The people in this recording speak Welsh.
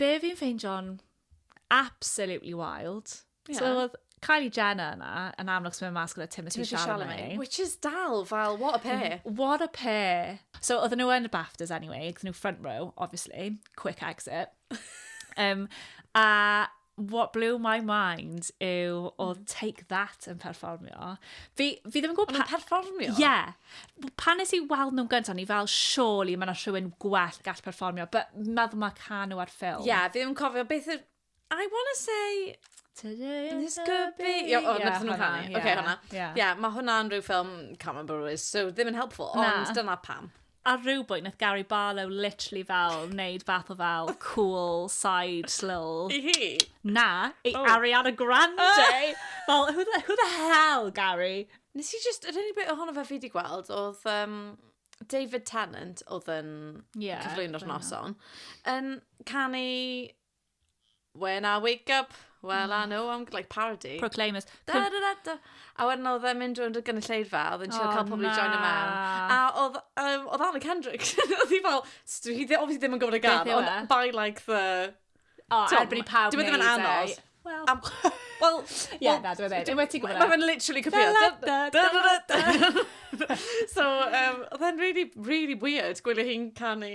be fi'n ffeindio'n absolutely wild. Yeah. So oedd Kylie Jenner yna, yn amlwg sy'n mynd mas gyda Timothée Chalamet. Which is dal, fel, what a pair. What a pair. So oedden nhw yn y BAFTAs anyway, oedden nhw front row, obviously, quick exit. A what blew my mind yw oedd Take That yn perfformio. Fi ddim yn gwybod... Yn perfformio? Yeah. Pan nes i weld nhw'n gyntaf, ni fel, surely mae yna rhywun gwell gall perfformio, but meddwl mae can nhw ar ffilm. Yeah, fi ddim yn cofio beth yw'r... I want to say... Today this could be... nath nhw'n canu. Okay, hwnna. Yeah, mae hwnna'n rhyw ffilm, can't remember what it is, so ddim yn helpful, ond dyna pam. A rhywbwynt, nath Gary Barlow literally fel wneud fath o fel cool side little... I hi? Na, Ariana Grande. Fel, who the hell, Gary? Nes i just, yr unig bit ohono fe fi di gweld, oedd David Tennant, oedd yn cyflwyno'r noson, yn canu When I Wake Up, well, I know I'm like parody. Proclaimers. Da, da, da, da. A wedyn oedd e'n mynd drwy'n gynulleidfa, oedd yn trio cael pobl i join mewn. A oedd Anna Kendrick, oedd hi fel, hi obviously ddim yn gwybod y gan, ond by like the... erbyn i pawb wneud e. Dwi'n ddim yn anos. Well, na, dwi'n wedi gwybod. Mae fe'n literally cyfio. So, oedd e'n really, really weird gwylio hi'n canu.